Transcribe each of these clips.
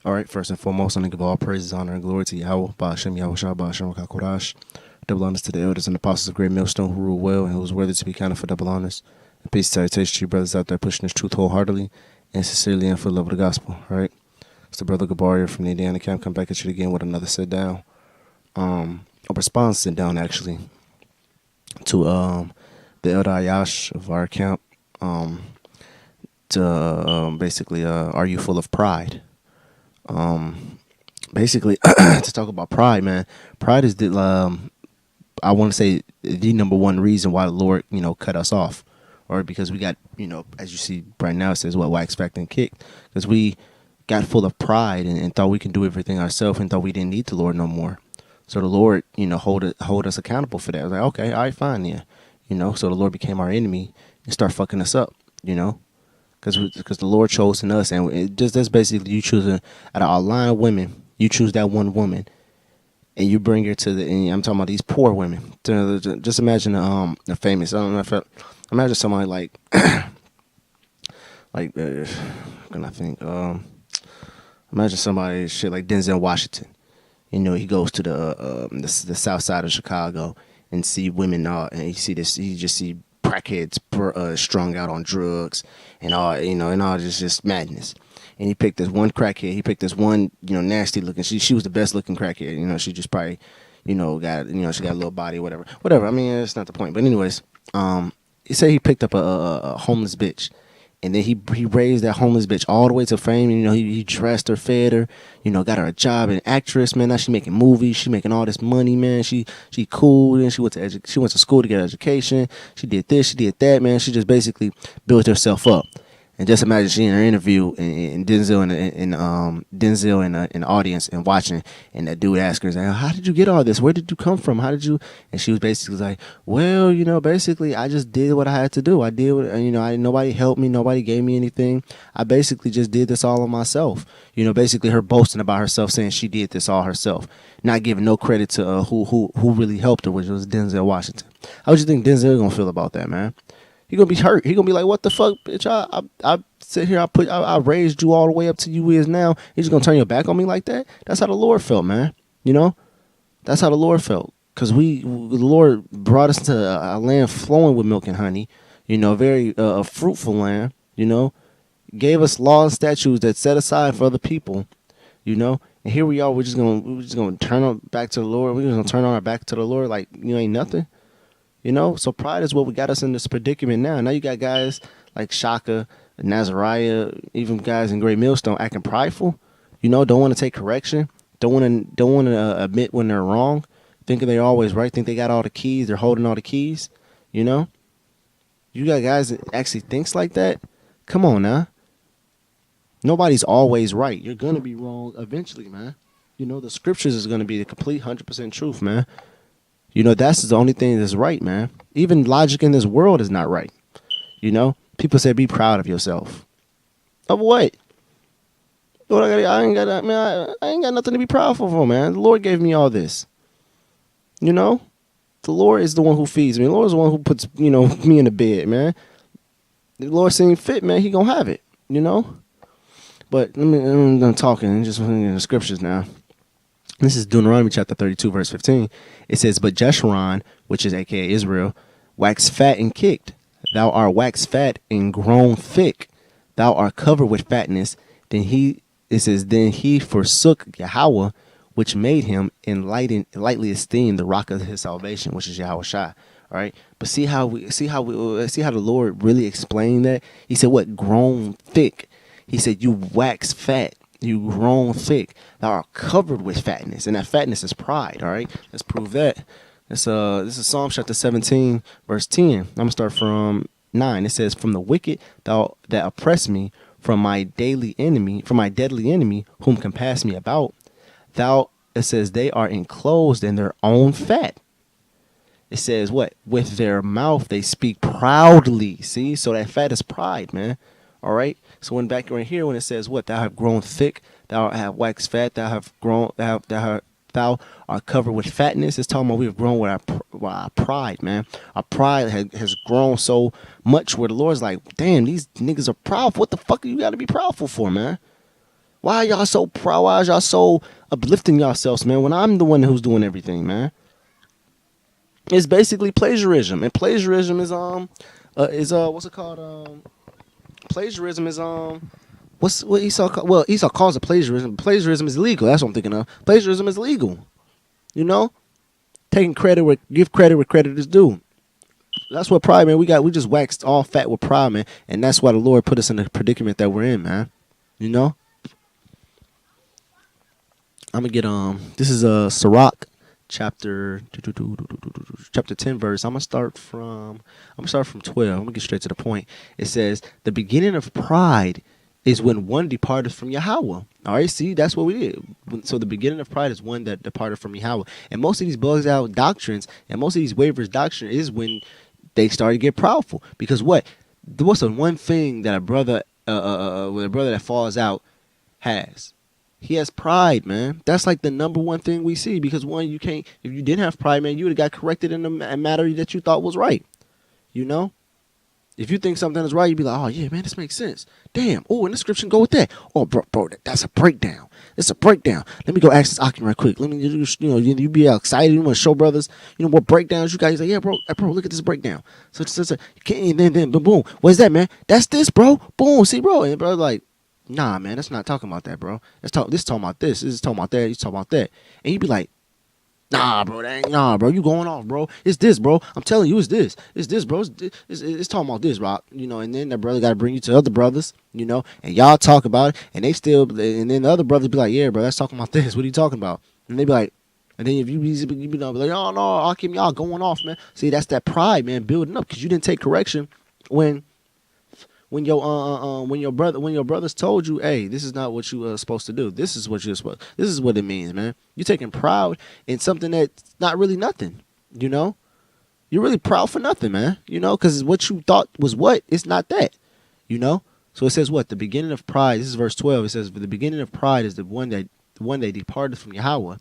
All right, first and foremost, I'm going to give all praises, honor, and glory to Yahweh, Ba'ashem, Yahweh Shah, Ba'ashem, Kodash. Double honors to the elders and apostles of Great Millstone who rule well and who is worthy to be counted for double honors. And peace and salutation to you brothers out there pushing this truth wholeheartedly and sincerely and for the love of the gospel. All right, it's the brother Gabar from the Indiana camp. Come back at you again with another sit down. A response sit down actually to the elder Ayash of our camp. To basically, are you full of pride? Basically, to talk about pride, man. Pride is the I want to say the number one reason why the Lord, cut us off, or because we got, as you see right now, it says what wax, fact, and kicked, because we got full of pride and thought we can do everything ourselves and thought we didn't need the Lord no more. So the Lord, hold us accountable for that. I was like, okay, all right, fine, yeah, So the Lord became our enemy and start fucking us up, because the Lord chose in us, and that's basically you choosing out of our line of women, you choose that one woman, and you bring her to and I'm talking about these poor women. Just imagine a famous. I don't know if imagine somebody like can I think? Imagine somebody shit like Denzel Washington. He goes to the south side of Chicago and see women and you see this. You just see crackheads strung out on drugs and all, and all this just madness. And he picked this one crackhead. He picked this one, nasty looking. She was the best looking crackhead. She just probably, got, she got a little body, whatever. I mean, that's not the point. But anyways, he said he picked up a homeless bitch. And then he raised that homeless bitch all the way to fame. He dressed her, fed her, got her a job, an actress, man. Now she making movies. She making all this money, man. She cool. And she went to school to get an education. She did this, she did that, man. She just basically built herself up. And just imagine she in her interview and Denzel Denzel in the audience and watching, and that dude asked her, "How did you get all this? Where did you come from? How did you?" And she was basically like, "Well, basically I just did what I had to do. I did what, nobody helped me, nobody gave me anything. I basically just did this all on myself." Basically her boasting about herself, saying she did this all herself, not giving no credit to who really helped her, which was Denzel Washington. How would you think Denzel gonna feel about that, man? He gonna be hurt. He gonna be like, "What the fuck, bitch? I sit here. I raised you all the way up to you is now. You just gonna turn your back on me like that?" That's how the Lord felt, man. That's how the Lord felt. Cause the Lord brought us to a land flowing with milk and honey. Very a fruitful land. Gave us laws and statutes that set aside for other people. And here we are. We're just gonna turn on back to the Lord. We're just gonna turn on our back to the Lord like ain't nothing. So pride is what we got us in this predicament now. Now you got guys like Shaka, Nazariah, even guys in Great Millstone acting prideful. Don't want to take correction. Don't want to admit when they're wrong. Thinking they're always right. Think they got all the keys. They're holding all the keys. You got guys that actually thinks like that. Come on now. Nobody's always right. You're gonna be wrong eventually, man. The scriptures is gonna be the complete 100% truth, man. That's the only thing that's right, man. Even logic in this world is not right. People say be proud of yourself. Of what? I ain't got nothing to be proud for, man. The Lord gave me all this. The Lord is the one who feeds me. The Lord is the one who puts, me in the bed, man. The Lord seeing fit, man. He gonna have it, But I'm done talking. Just in the scriptures now. This is Deuteronomy chapter 32, verse 15. It says, "But Jeshurun, which is aka Israel, waxed fat and kicked. Thou art waxed fat and grown thick. Thou art covered with fatness. Then he forsook Yahweh, which made him, and lightly esteemed the rock of his salvation, which is Yahweh Shai." All right. But see how the Lord really explained that? He said, what? Grown thick. He said, you wax fat. You grown thick. Thou art covered with fatness. And that fatness is pride. All right. Let's prove that. This is Psalm chapter 17, verse 10. I'm going to start from 9. It says, "From the wicked thou that oppress me, from my deadly enemy, whom compass me about, it says, they are enclosed in their own fat." It says what? "With their mouth they speak proudly." See? So that fat is pride, man. All right. So when back right here, when it says what? "Thou have grown thick, thou have waxed fat, thou art covered with fatness." It's talking about we have grown with our pride, man. Our pride has grown so much where the Lord's like, damn, these niggas are proud. What the fuck you got to be proudful for, man? Why are y'all so proud? Why are y'all so uplifting yourselves, man, when I'm the one who's doing everything, man? It's basically plagiarism. And plagiarism is what's it called? Plagiarism is what Esau call, well, Esau calls it plagiarism. Plagiarism is illegal. That's what I'm thinking of. Plagiarism is illegal. You know? Taking credit where give credit where credit is due. That's what pride, man. We just waxed all fat with pride, man, and that's why the Lord put us in the predicament that we're in, man. You know. I'm gonna get This is Sirach, chapter 10 verse. I'm gonna start from 12. I'm gonna get straight to the point. It says, "The beginning of pride is when one departed from Yahweh." All right, see, that's what we did. So the beginning of pride is one that departed from Yahweh. And most of these bugs out doctrines and most of these waivers doctrine is when they started to get proudful. Because what's the one thing that a brother that falls out has? He has pride, man. That's like the number one thing we see. Because one, you can't, if you didn't have pride, man, you would have got corrected in a matter that you thought was right. You know? If you think something is right, you'd be like, oh, yeah, man, this makes sense. Damn. Oh, and the scripture go with that. Oh, bro, that's a breakdown. It's a breakdown. Let me go ask this Akim right quick. Let me, you be excited. You want to show brothers, what breakdowns you guys. Like, yeah, bro, look at this breakdown. So, then, boom. What is that, man? That's this, bro. Boom. See, bro. And bro, like, nah, man, that's not talking about that, bro. This is talking about this. This is talking about that. He's talking about that. And you'd be like, nah, bro, you going off, bro. It's this, bro. I'm telling you, it's this, bro. It's talking about this, Rock. And then that brother got to bring you to other brothers, and y'all talk about it, and and then the other brothers be like, yeah, bro, that's talking about this. What are you talking about? And they be like, and then if you be like, oh no, Akim, y'all going off, man. See, that's that pride, man, building up because you didn't take correction when your brothers told you, hey, this is not what you are supposed to do. This is what this is what it means, man. You're taking proud in something that's not really nothing, You're really proud for nothing, man. Because what you thought was it's not that, So it says what? The beginning of pride, this is verse 12. It says, the beginning of pride is the one that departed from Yahweh.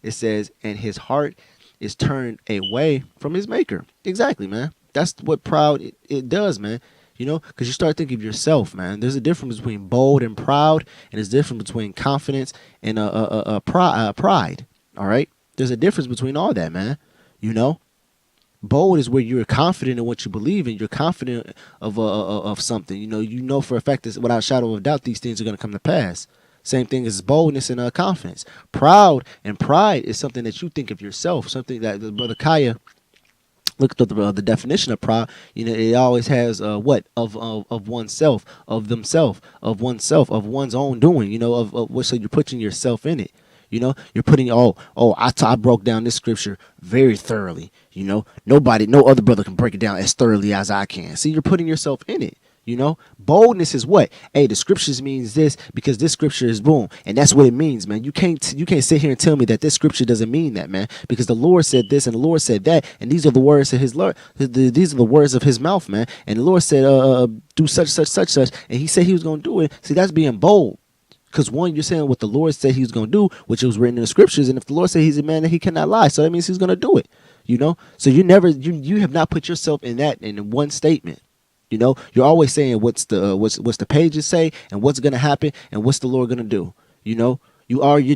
It says, and his heart is turned away from his maker. Exactly, man. That's what proud it does, man. Because you start thinking of yourself, man. There's a difference between bold and proud, and there's a difference between confidence and pride. All right, there's a difference between all that, man. Bold is where you're confident in what you believe in. You're confident of something. You know for a fact that without a shadow of doubt, these things are going to come to pass. Same thing as boldness and confidence. Proud and pride is something that you think of yourself. Something that the brother Kaya. Look at the definition of pride. It always has of oneself, of themself, of oneself, of one's own doing. So you're putting yourself in it. You're putting I broke down this scripture very thoroughly. No other brother can break it down as thoroughly as I can. See, you're putting yourself in it. Boldness is what? Hey, the scriptures means this because this scripture is boom, and that's what it means, man. You can't sit here and tell me that this scripture doesn't mean that, man, because the Lord said this and the Lord said that, and these are the words of His Lord. These are the words of His mouth, man. And the Lord said, do such, and He said He was going to do it. See, that's being bold. Because one, you're saying what the Lord said He was going to do, which was written in the scriptures, and if the Lord said He's a man that He cannot lie, so that means He's going to do it. So you have not put yourself in one statement. You're always saying what's the pages say and what's gonna happen and what's the Lord gonna do. You're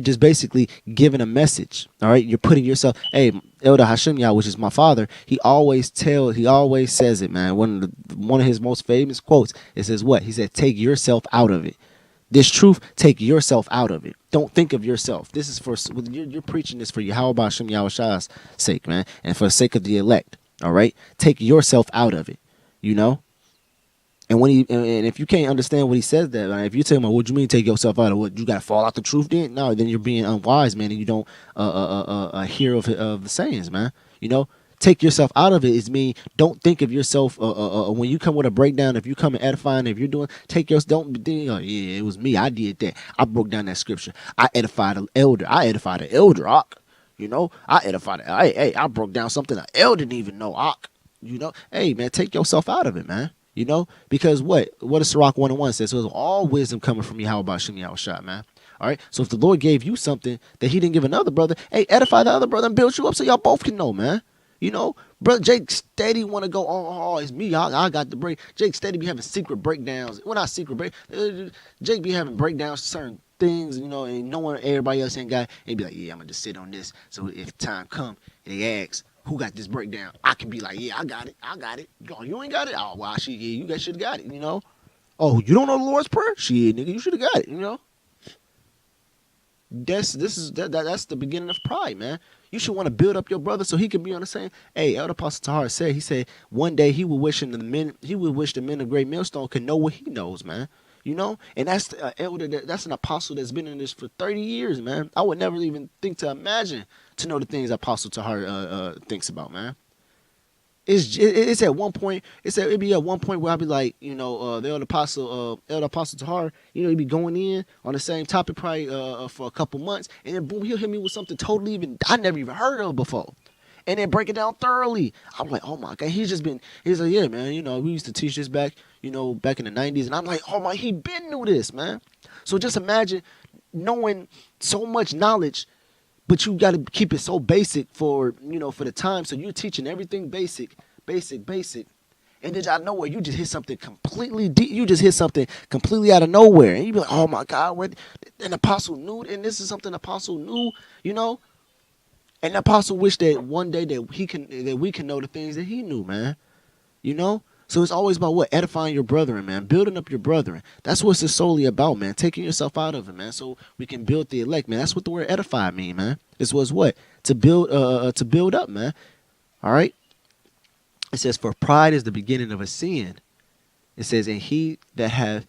just basically giving a message. All right, you're putting yourself. Hey, Elder Hashem Yah, which is my father, he always says it, man. One of his most famous quotes. It says what? He said, "Take yourself out of it. This truth, take yourself out of it. Don't think of yourself. This is for you're preaching this for Yahweh Hashem Yahushai's sake, man, and for the sake of the elect. All right, take yourself out of it. And if you can't understand what he says, that if you tell him, what do you mean take yourself out of what? You got to fall out the truth then? No, then you're being unwise, man, and you don't hear of the sayings, man. Take yourself out of it is mean don't think of yourself when you come with a breakdown. If you come and edifying, if you're doing don't yeah, it was me. I did that. I broke down that scripture. I edified an elder. I edified an elder. I edified. I broke down something an elder didn't even know. Hey man, take yourself out of it, man. Because what does Sirach 1:1 says? So all wisdom coming from Yahweh Bashem Yahushua, man. All right. So if the Lord gave you something that He didn't give another brother, hey, edify the other brother and build you up so y'all both can know, man. Brother Jake steady want to go, oh, it's me. I got the break. Jake steady be having secret breakdowns. Well, not secret break. Jake be having breakdowns concerning things, and knowing everybody else ain't got, and be like, yeah, I'm gonna just sit on this. So if time come, and they ask, who got this breakdown? I can be like, yeah, I got it. Oh, you ain't got it? Oh, well, shit, yeah, you guys should have got it. Oh, you don't know the Lord's Prayer? Shit, nigga, you should have got it. That's the beginning of pride, man. You should want to build up your brother so he can be on the same. Hey, Elder Apostle Tahar said, he said one day he would wish the men of Great Millstone could know what he knows, man. And that's the elder, that's an apostle that's been in this for 30 years, man. I would never even think to imagine to know the things Apostle Tahar thinks about, man. It's at one point. It'd be at one point where I'd be like, the Elder Apostle Tahar, he'd be going in on the same topic probably for a couple months, and then boom, he'll hit me with something totally I never even heard of before, and then break it down thoroughly. I'm like, oh my God, he's like, yeah, man, we used to teach this back in the 90s, and I'm like, oh my, he been knew this, man. So just imagine knowing so much knowledge. But you got to keep it so basic for the time. So you're teaching everything basic. And then out of nowhere, you just hit something completely deep. You just hit something completely out of nowhere. And you be like, oh my God, what? An apostle knew. And this is something the apostle knew, And the apostle wished that one day that we can know the things that he knew, man. So it's always about what? Edifying your brethren, man. Building up your brethren. That's what it's solely about, man. Taking yourself out of it, man. So we can build the elect, man. That's what the word edify mean, man. This was what? To build up, man. All right? It says, for pride is the beginning of a sin. It says, and he that hath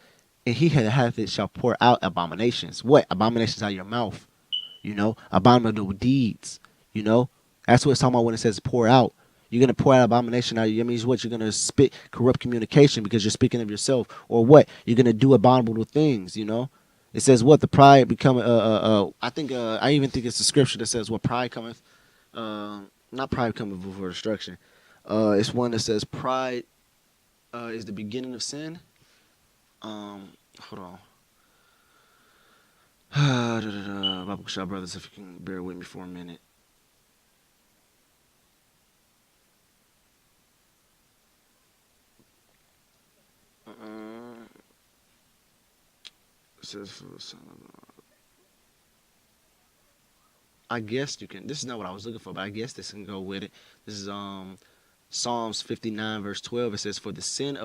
it shall pour out abominations. What? Abominations out of your mouth. Abominable deeds. That's what it's talking about when it says pour out. You're going to pour out abomination out of you. That means what? You're going to spit corrupt communication because you're speaking of yourself. Or what? You're going to do abominable things, It says what? The pride become, I think, I even think it's a scripture that says what? Pride cometh, not pride cometh before destruction. It's one that says pride is the beginning of sin. Hold on. Bible Shop Brothers, if you can bear with me for a minute. It says for I guess you can. This is not what I was looking for, but I guess this can go with it. This is Psalms 59 verse 12. It says, for the sins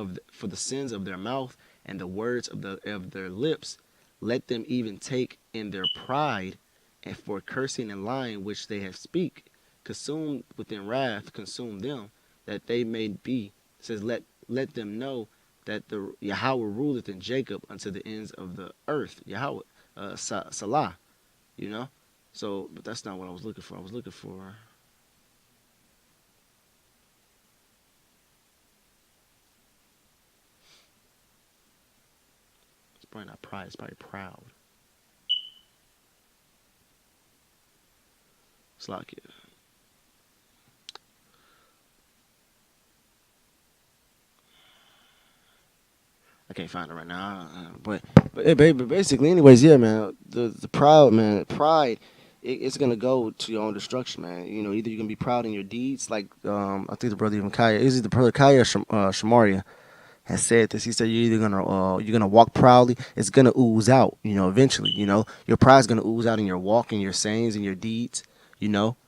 of their mouth and the words of their lips, let them even take in their pride, and for cursing and lying which they have speak, consumed within wrath, consume them, that they may be. It says, let them know that the Yahweh ruleth in Jacob unto the ends of the earth. Yahweh, Salah, So, but that's not what I was looking for. I was looking for. It's probably not pride. It's probably proud. It's like it. I can't find it right now, but basically, anyways, yeah, man. The proud, man, pride, it's gonna go to your own destruction, man. Either you're gonna be proud in your deeds, like I think the brother even Kaya, is it the brother Kaya Shamaria has said this. He said you're gonna walk proudly. It's gonna ooze out, eventually. Your pride's gonna ooze out in your walk, in your sayings, and your deeds. Still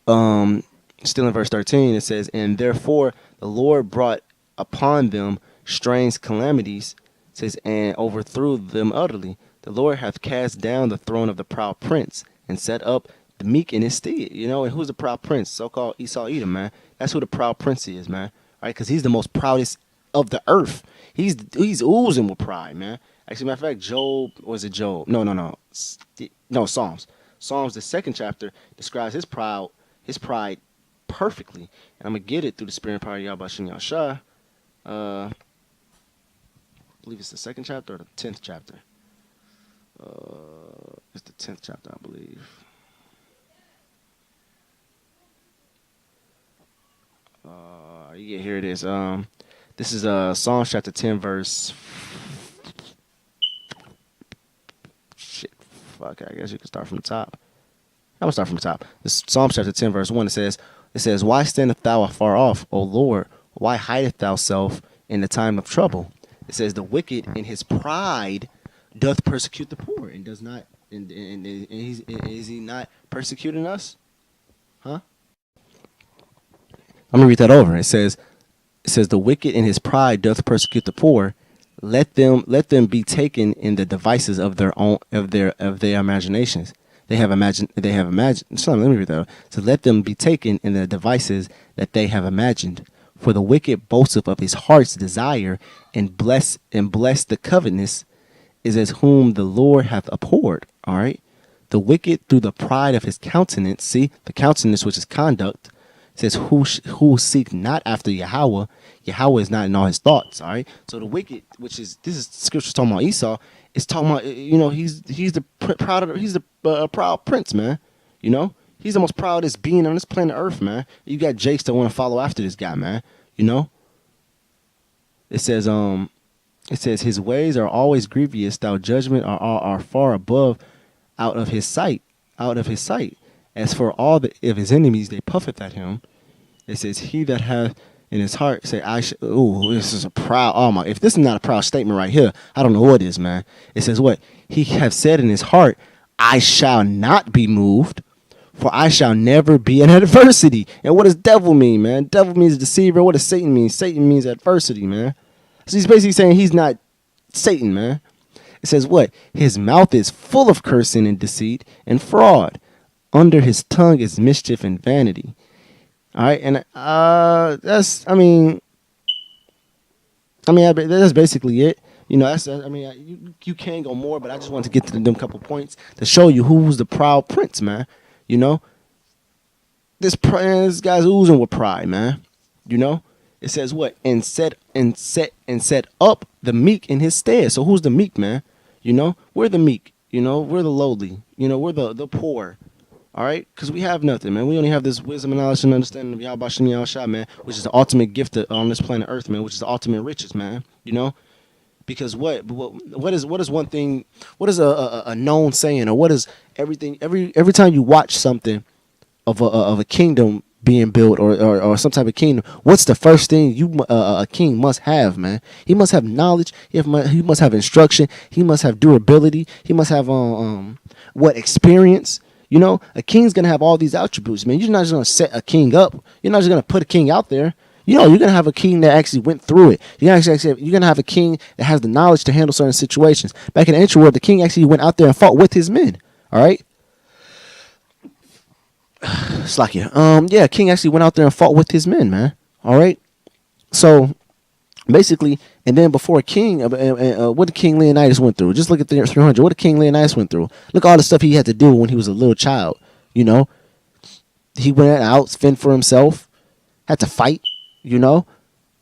in verse 13, it says, and therefore the Lord brought upon them strange calamities, it says, and overthrew them utterly. The Lord hath cast down the throne of the proud prince and set up the meek in his stead. And who's the proud prince? So-called Esau Edom, man. That's who the proud prince is, man. Right? Because he's the most proudest of the earth. He's oozing with pride, man. Actually, matter of fact, Job, was it Job? No, Psalms. Psalms, the second chapter, describes his pride perfectly. And I'm going to get it through the spirit and power of Yahweh Shem Yahshua. I believe it's the second chapter or the 10th chapter. It's the 10th chapter, I believe. Here it is. This is Psalms chapter 10, verse. Shit, fuck. I guess you can start from the top. I'm gonna start from the top. This Psalms chapter 10, verse 1. It says, why standest thou afar off, O Lord? Why hidest thou self in the time of trouble? It says, the wicked in his pride doth persecute the poor and does not, and is he not persecuting us? Huh? I'm gonna read that over. It says the wicked in his pride doth persecute the poor. Let them be taken in the devices of their own of their imaginations. They have imagined. Sorry, let me read that. So let them be taken in the devices that they have imagined. For the wicked boasteth of his heart's desire, and bless the covetousness is as whom the Lord hath abhorred. All right. The wicked through the pride of his countenance, see the countenance which is conduct, says who seek not after Yahweh. Yahweh is not in all his thoughts. All right. So the wicked, which is this is scripture talking about Esau, is talking about he's the proud prince, man. You know he's the most proudest being on this planet Earth, man. You got Jakes that want to follow after this guy, man. You know. It says his ways are always grievous. Thou judgment are far above, out of his sight, out of his sight. As for all of his enemies, they puffeth at him. It says, he that hath in his heart say, ooh, this is a proud, oh my, if this is not a proud statement right here, I don't know what is, man. It says what? He have said in his heart, I shall not be moved, for I shall never be in adversity. And what does devil mean, man? Devil means deceiver. What does Satan mean? Satan means adversity, man. So he's basically saying he's not Satan, man. It says what? His mouth is full of cursing and deceit and fraud. Under his tongue is mischief and vanity. All right, and that's that's basically it. You can go more, but I just wanted to get to them couple points to show you who's the proud prince, man. You know, this guy's oozing with pride, man. You know, it says what? And set up the meek in his stead. So who's the meek, man? You know, we're the meek. You know, we're the lowly. You know, we're the poor. All right, because we have nothing, man. We only have this wisdom and knowledge and understanding of Yahweh Shem Yahushua, man, which is the ultimate gift on this planet Earth, man, which is the ultimate riches, man. You know, because what is one thing? What is a known saying, or what is everything? Every time you watch something of a kingdom being built, or some type of kingdom, what's the first thing a king must have, man? He must have knowledge. He must have instruction. He must have durability. He must have experience. You know, a king's going to have all these attributes, man. You're not just going to set a king up. You're not just going to put a king out there. You know, you're going to have a king that actually went through it. You're going to have a king that has the knowledge to handle certain situations. Back in the ancient world, the king actually went out there and fought with his men. All right? Slakia. Yeah, king actually went out there and fought with his men, man. All right? So, basically, and then before King, what did King Leonidas went through? Just look at the 300. What did King Leonidas went through? Look at all the stuff he had to do when he was a little child. You know, he went out, fend for himself, had to fight. You know,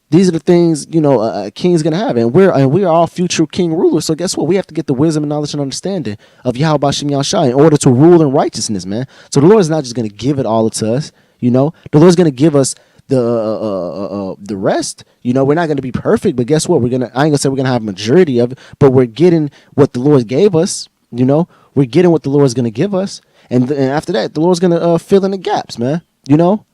these are the things a king's gonna have, and we are all future king rulers. So guess what? We have to get the wisdom and knowledge and understanding of Yahweh Shem Yahushua in order to rule in righteousness, man. So the Lord is not just gonna give it all to us. You know, the Lord's gonna give us the rest. You know, we're not going to be perfect, but guess what? I ain't gonna say we're gonna have a majority of it, but we're getting what the Lord gave us. You know, we're getting what the Lord's gonna give us, and after that, the Lord's gonna fill in the gaps, man. You know,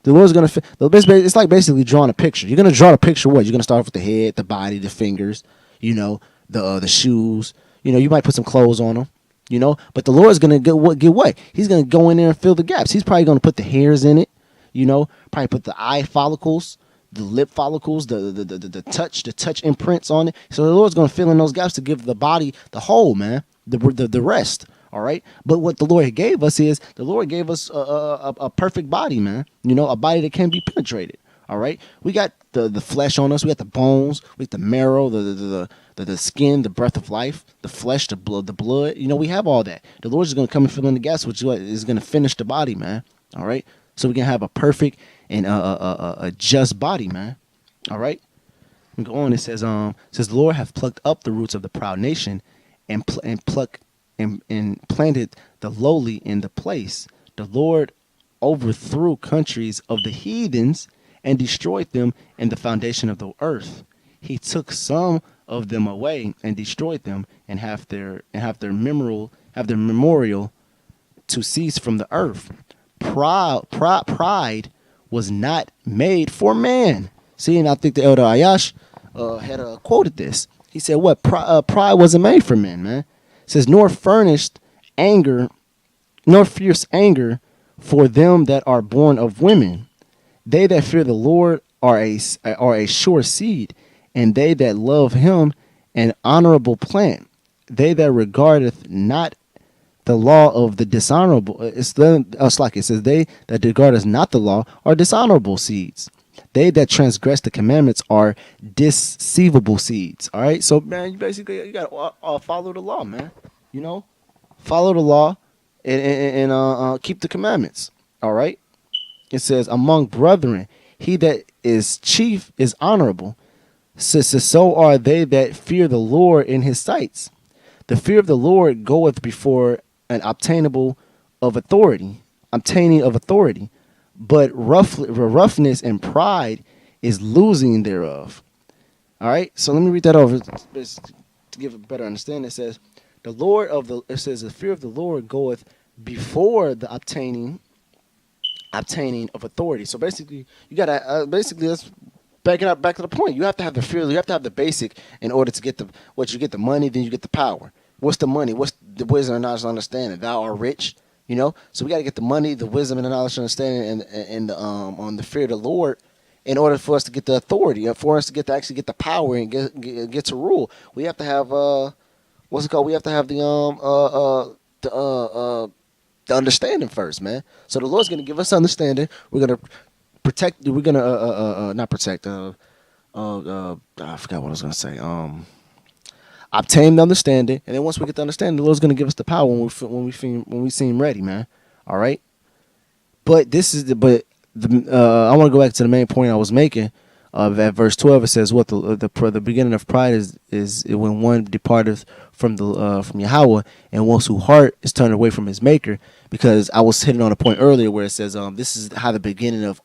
the Lord's gonna it's like basically drawing a picture. You're gonna draw a picture. What? You're gonna start off with the head, the body, the fingers. You know, the shoes. You know, you might put some clothes on them. You know, but the Lord's gonna get what? He's gonna go in there and fill the gaps. He's probably gonna put the hairs in it. You know, probably put the eye follicles, the lip follicles, the touch imprints on it. So the Lord's going to fill in those gaps to give the body the whole, man, the rest. All right. But what the Lord gave us is the Lord gave us a perfect body, man. You know, a body that can be penetrated. All right. We got the flesh on us. We got the bones. We got the marrow, the skin, the breath of life, the flesh, the blood. You know, we have all that. The Lord's just going to come and fill in the gaps, which is going to finish the body, man. All right. So we can have a perfect and a just body, man. All right. And go on. It says the Lord hath plucked up the roots of the proud nation, and planted the lowly in the place. The Lord overthrew countries of the heathens and destroyed them in the foundation of the earth. He took some of them away and destroyed them, and have their memorial to cease from the earth. Pride was not made for man. See, and I think the Elder Ayash had quoted this. He said, what? Pride wasn't made for men, man. It says, anger, nor fierce anger for them that are born of women. They that fear the Lord are a sure seed, and they that love him an honorable plant. They that regardeth not the law of the dishonorable, it's like it says, they that regardeth not the law are dishonorable seeds. They that transgress the commandments are deceivable seeds. All right, so man, you gotta follow the law, man. You know, follow the law and keep the commandments. All right. It says, among brethren, he that is chief is honorable. So are they that fear the Lord in his sights. The fear of the Lord goeth before an obtaining of authority, but roughness and pride is losing thereof. All right, so let me read that over to give a better understanding. It says, the fear of the Lord goeth before the obtaining of authority. So basically, you gotta let's back it up back to the point. You have to have the fear. You have to have the basic in order to get you get the money, then you get the power. What's the money? What's the wisdom and knowledge and understanding? Thou art rich. You know, so we got to get the money, the wisdom, and the knowledge and understanding, and the on the fear of the Lord, in order for us to get the authority, for us to actually get the power and get to rule. We have to have what's it called? We have to have the understanding first, man. So the Lord's gonna give us understanding. We're gonna protect. We're gonna not protect. I forgot what I was gonna say. Obtain the understanding, and then once we get the understanding, the Lord's gonna give us the power when we seem ready, man. All right. But I want to go back to the main point I was making. At verse 12, it says, "What the beginning of pride is when one departeth from Yahweh, and one's whose heart is turned away from his Maker." Because I was hitting on a point earlier where it says, "This is how the beginning of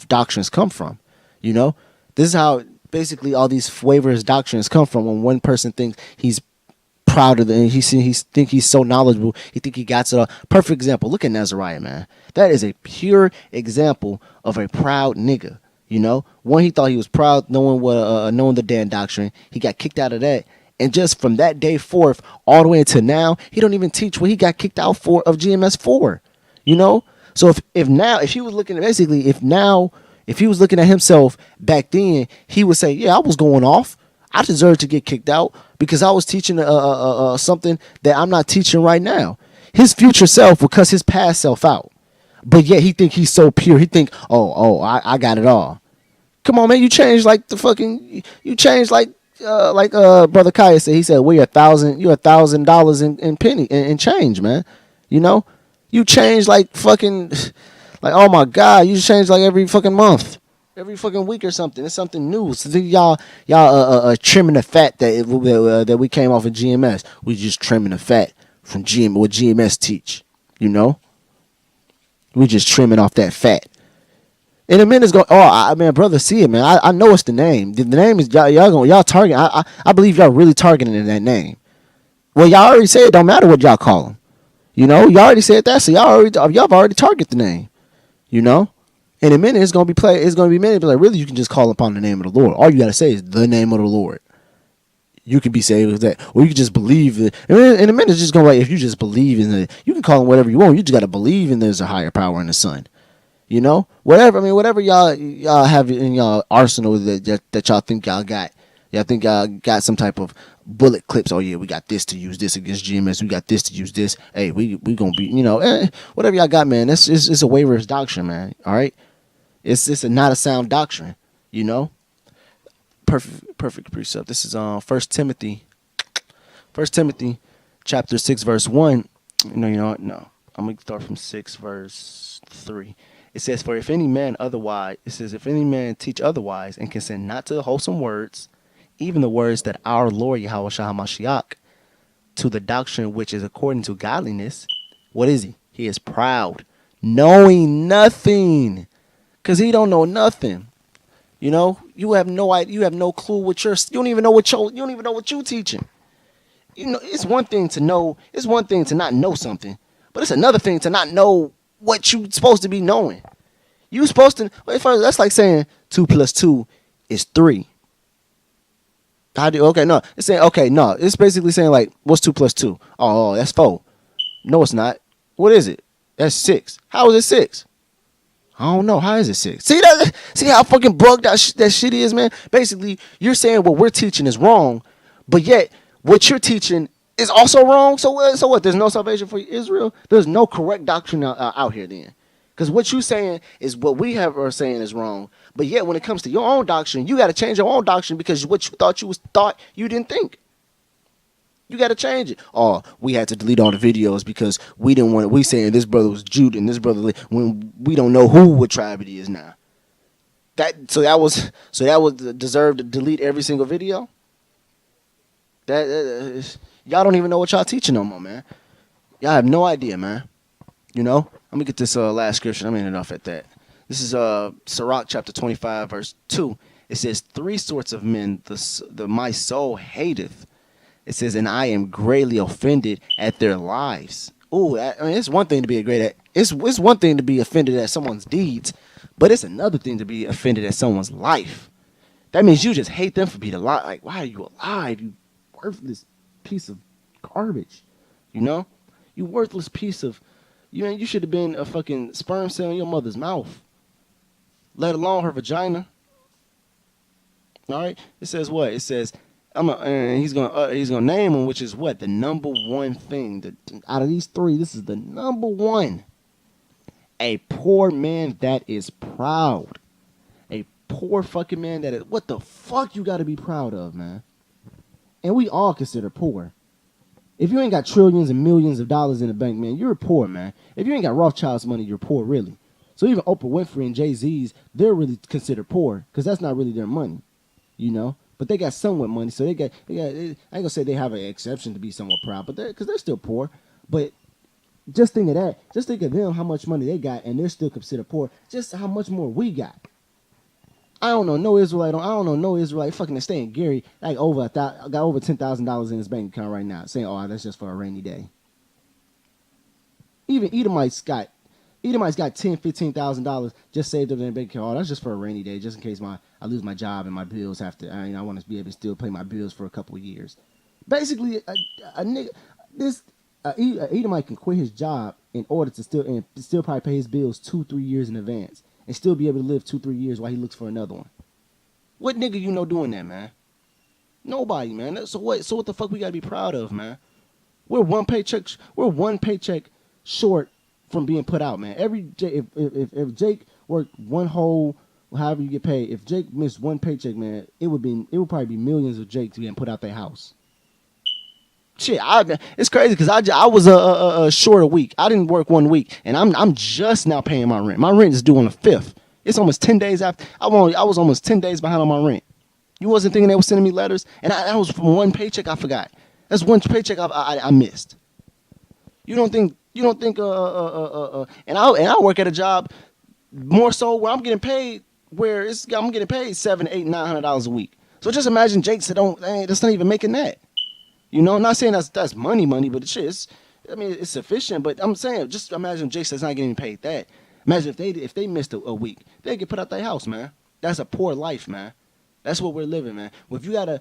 doctrines come from." You know, this is how basically all these waverous doctrines come from. When one person thinks he's proud of he think he's so knowledgeable, he think he got it all. Perfect example. Look at Nazariah, man. That is a pure example of a proud nigga. You know, one, he thought he was proud, knowing the Dan doctrine. He got kicked out of that, and just from that day forth, all the way until now, he don't even teach what he got kicked out for of GMS for. You know, so if he was looking at himself back then, he would say, "Yeah, I was going off. I deserve to get kicked out because I was teaching something that I'm not teaching right now." His future self would cuss his past self out, but yet he think he's so pure. He think, I got it all. Come on, man, you changed like Brother Kaya said. He said, you're $1,000 in penny in change, man. You know, you change like fucking, like, oh my God, you change like every fucking month, every fucking week or something. It's something new. So y'all trimming the fat that we came off of GMS. We just trimming the fat from what GMS teach. You know, we just trimming off that fat. In a minute, it's going. Brother, see it, man. I know it's the name. The name is y'all targeting. I believe y'all really targeting in that name. Well, y'all already said it don't matter what y'all call them. You know, y'all already said that, so y'all have already targeted the name. You know, in a minute, it's gonna be many. But like, really, you can just call upon the name of the Lord. All you gotta say is the name of the Lord. You can be saved with that, or you can just believe it. In a minute, it's just gonna if you just believe in it, you can call him whatever you want. You just gotta believe in there's a higher power in the Son. You know, whatever y'all have in y'all arsenal that y'all think y'all got. Y'all think y'all got some type of bullet clips. Oh yeah, we got this to use this against GMS. We got this to use this. Hey, we gonna be, whatever y'all got, man. It's a waverous doctrine, man. All right, it's not a sound doctrine. You know, perfect precept. This is 1 Timothy, chapter 6, verse 1. No. I'm gonna start from 6, verse 3. It says, if any man teach otherwise and consent not to the wholesome words, even the words that our Lord Yahweh Shah HaMashiach, to the doctrine which is according to godliness, what is he? He is proud, knowing nothing, because he don't know nothing. You know, you have no idea, you have no clue you don't even know what you're teaching. You know, it's one thing to not know something, but it's another thing to not know what you supposed to be knowing. You supposed to. That's like saying 2 + 2 is 3. How do okay? No, it's saying okay. No, it's basically saying like, what's 2 plus 2? Oh, that's 4. No, it's not. What is it? That's 6. How is it 6? I don't know. How is it 6? See that? See how fucking bugged that shit is, man. Basically, you're saying what we're teaching is wrong, but yet what you're teaching is also wrong. So what? There's no salvation for Israel. There's no correct doctrine out here then. Because what you're saying is what we are saying is wrong. But yet, when it comes to your own doctrine, you got to change your own doctrine because what you thought you didn't think. You got to change it. Oh, we had to delete all the videos because we didn't want it. We saying this brother was Jude and this brother when we don't know what tribe it is now. That was deserved to delete every single video. Y'all don't even know what y'all teaching no more, man. Y'all have no idea, man. You know. Let me get this last scripture. I'm ending off at that. This is Sirach chapter 25 verse 2. It says 3 sorts of men the my soul hateth. It says, and I am greatly offended at their lives. Ooh, I mean, it's one thing to be it's one thing to be offended at someone's deeds, but it's another thing to be offended at someone's life. That means you just hate them for being alive. Like, why are you alive? You worthless piece of garbage. You know? You worthless piece of you should have been a fucking sperm cell in your mother's mouth. Let alone her vagina. All right? It says what? It says he's gonna name him, which is what the number one thing out of these 3. This is the number one. A poor man that is proud. A poor fucking man that is. What the fuck you got to be proud of, man? And we all consider poor. If you ain't got trillions and millions of dollars in the bank, man, you're poor, man. If you ain't got Rothschild's money, you're poor, really. So even Oprah Winfrey and Jay-Z's, they're really considered poor because that's not really their money, you know. But they got somewhat money, so they got. I ain't gonna say they have an exception to be somewhat proud, but because they're still poor. But just think of that. Just think of them, how much money they got, and they're still considered poor. Just how much more we got. I don't know no Israelite fucking staying Gary like got over $10,000 in his bank account right now, saying, "Oh, that's just for a rainy day." Even Edomites got $10,000-$15,000 just saved up in their bank account. Oh, that's just for a rainy day, just in case I lose my job and my bills have to. I want to be able to still pay my bills for a couple of years. Basically, a nigga, Edomite can quit his job in order to still probably pay his bills 2-3 years in advance and still be able to live 2-3 years while he looks for another one. What nigga you know doing that, man? Nobody, man. So what the fuck we gotta be proud of, man? We're one paycheck short from being put out, man. If Jake worked one whole, however you get paid, if Jake missed one paycheck, man, it would probably be millions of Jakes getting put out their house. Shit, it's crazy because I was a short a week. I didn't work 1 week, and I'm just now paying my rent. My rent is due on the 5th. It's almost 10 days after. I was almost 10 days behind on my rent. You wasn't thinking they were sending me letters, and I was from one paycheck I forgot. That's one paycheck I missed. You don't think and I work at a job more so where I'm getting paid I'm getting paid $700, $800, $900 a week. So just imagine Jake said that's not even making that. You know, I'm not saying that's money, but it's sufficient. But I'm saying, just imagine Jake says not getting paid that. Imagine if they missed a week, they get put out their house, man. That's a poor life, man. That's what we're living, man. Well, if you gotta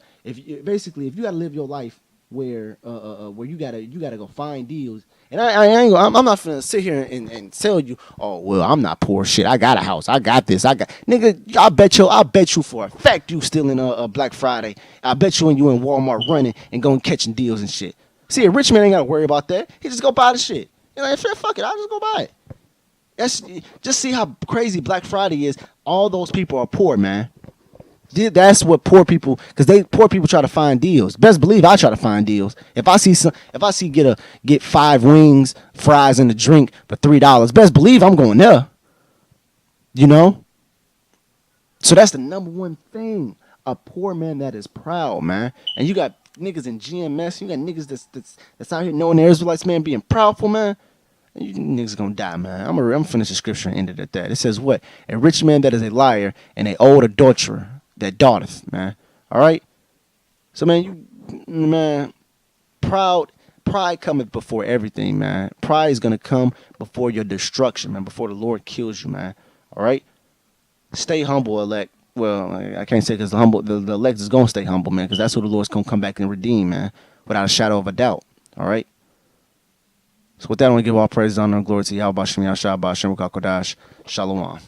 live your life where you gotta go find deals. And I'm not gonna sit here and tell you, oh well, I'm not poor shit. I got a house. I got this. Nigga. I bet you for a fact you still in a Black Friday. I bet you when you in Walmart running and going catching deals and shit. See, a rich man ain't gotta worry about that. He just go buy the shit. You know, fuck it, I'll just go buy it. Just see how crazy Black Friday is. All those people are poor, man. That's what poor people, because poor people try to find deals. Best believe I try to find deals. If I see get 5 wings, fries, and a drink for $3, best believe I'm going there. You know. So that's the number one thing. A poor man that is proud, man. And you got niggas in GMS. You got niggas that's out here knowing the Israelites, man, being proudful, man. And you niggas gonna die, man. I'm gonna finish the scripture and end it at that. It says what? A rich man that is a liar and a old adulterer that daughteth, man. All right. So, man, pride cometh before everything, man. Pride is gonna come before your destruction, man. Before the Lord kills you, man. All right. Stay humble, elect. Well, I can't say because the elect is gonna stay humble, man, because that's who the Lord's gonna come back and redeem, man, without a shadow of a doubt. All right. So with that, I want to give all praise, honor, and glory to Yahweh Shem Yahshua B'Shem Ruach HaKodesh. Shalom.